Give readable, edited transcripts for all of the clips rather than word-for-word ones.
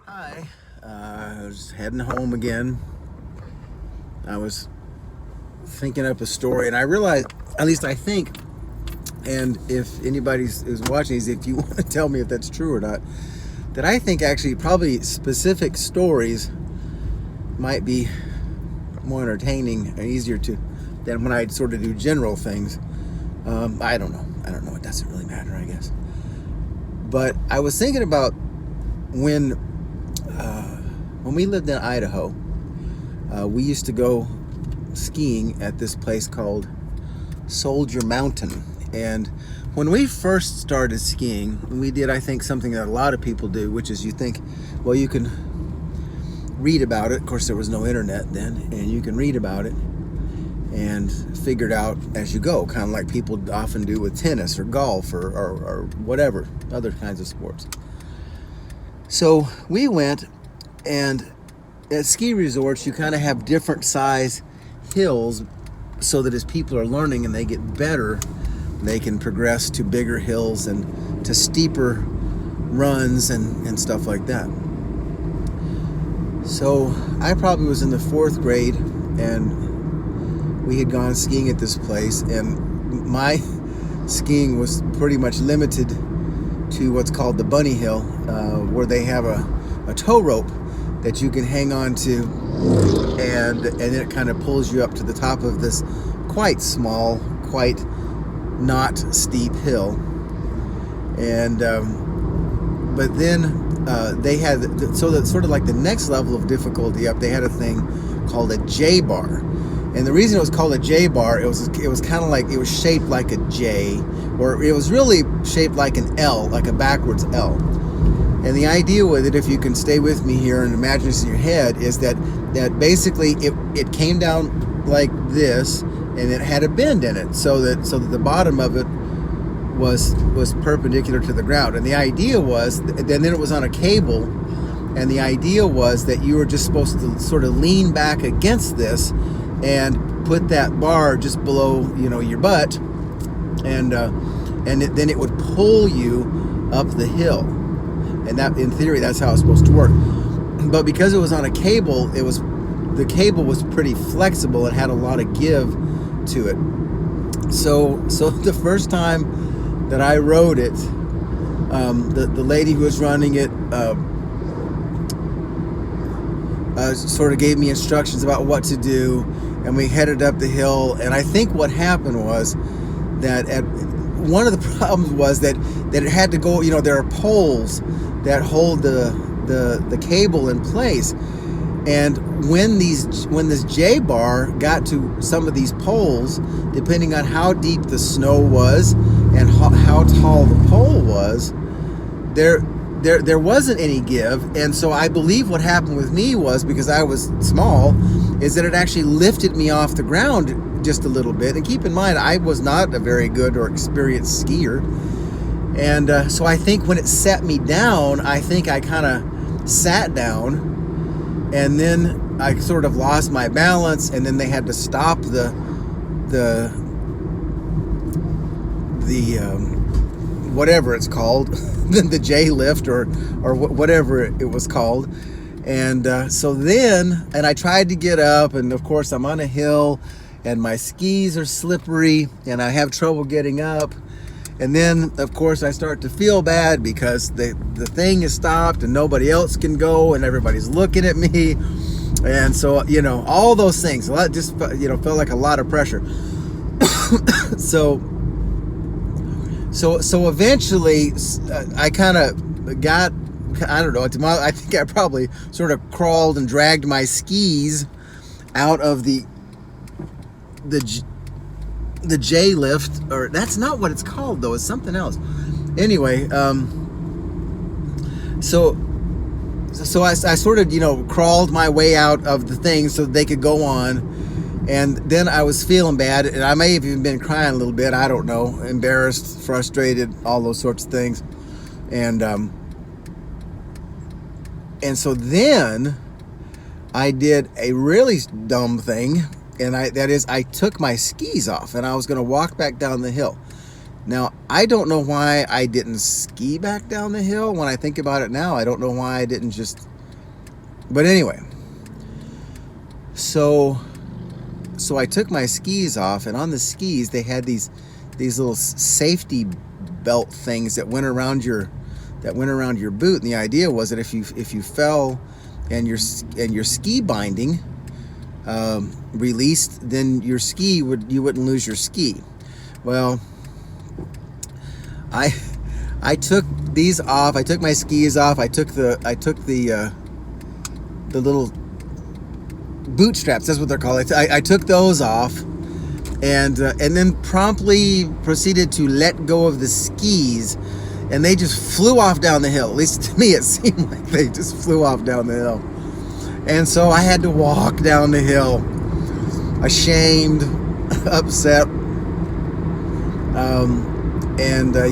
Hi. I was heading home again. I was thinking up a story, and I realized, at least I think, and if anybody is watching these, if you want to tell me if that's true or not, that I think actually probably specific stories might be more entertaining and easier to than when I sort of do general things. I don't know. It doesn't really matter, I guess. But I was thinking about when we lived in Idaho. We used to go skiing at this place called Soldier Mountain. And when we first started skiing, we did, I think, something that a lot of people do, which is you think, well, you can read about it. Of course, there was no internet then, and you can read about it and figure it out as you go, kind of like people often do with tennis or golf or whatever, other kinds of sports. So we went, and at ski resorts, you kind of have different size hills so that as people are learning and they get better, they can progress to bigger hills and to steeper runs and stuff like that. So I probably was in the 4th grade, and we had gone skiing at this place, and my skiing was pretty much limited to what's called the bunny hill, where they have a tow rope that you can hang on to, and it kind of pulls you up to the top of this quite small, quite not steep hill. And but then they had, so that sort of like the next level of difficulty up, they had a thing called a J bar. And the reason it was called a J bar, it was kind of like, it was shaped like a J, or it was really shaped like an L, like a backwards L. And the idea with it, if you can stay with me here and imagine this in your head, is that basically it came down like this, and it had a bend in it, so that the bottom of it was perpendicular to the ground. And the idea was, then it was on a cable, and the idea was that you were just supposed to sort of lean back against this and put that bar just below, your butt, and then it would pull you up the hill. And that, in theory, that's how it's supposed to work. But because it was on a cable, the cable was pretty flexible. It had a lot of give to it. So the first time that I rode it, the lady who was running it sort of gave me instructions about what to do, and we headed up the hill. And I think what happened was that one of the problems was that it had to go, there are poles that hold the cable in place, and when this J bar got to some of these poles, depending on how deep the snow was and how tall the pole was, there wasn't any give. And so I believe what happened with me was, because I was small, is that it actually lifted me off the ground just a little bit. And keep in mind, I was not a very good or experienced skier. And so I think when it set me down, I think I kind of sat down, and then I sort of lost my balance, and then they had to stop the whatever it's called, the J lift or whatever it was called. And so then, and I tried to get up, and of course I'm on a hill, and my skis are slippery, and I have trouble getting up. And then, of course, I start to feel bad because the thing is stopped and nobody else can go, and everybody's looking at me. And so, all those things, just, felt like a lot of pressure. So eventually, I kind of got, I don't know, I think I probably sort of crawled and dragged my skis out of the J lift, or that's not what it's called though, it's something else. Anyway, so I sort of, crawled my way out of the thing so they could go on. And then I was feeling bad, and I may have even been crying a little bit, I don't know, embarrassed, frustrated, all those sorts of things. And so then I did a really dumb thing, and I took my skis off, and I was going to walk back down the hill. Now, I don't know why I didn't ski back down the hill. When I think about it now, I don't know why I didn't just But anyway, so I took my skis off, and on the skis they had these little safety belt things that went around your boot, and the idea was that if you fell and your ski binding released, then you wouldn't lose your ski. Well, I took these off. I took my skis off. I took the little bootstraps. That's what they're called. I took those off, and then promptly proceeded to let go of the skis, and they just flew off down the hill. At least to me, it seemed like they just flew off down the hill. And so I had to walk down the hill, ashamed, upset,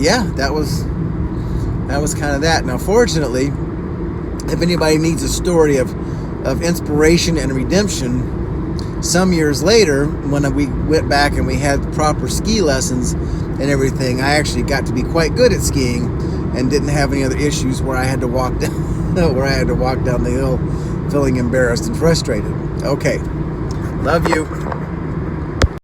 yeah, that was kind of that. Now, fortunately, if anybody needs a story of inspiration and redemption, some years later, when we went back and we had proper ski lessons and everything, I actually got to be quite good at skiing and didn't have any other issues where I had to walk down the hill feeling embarrassed and frustrated. Okay, love you.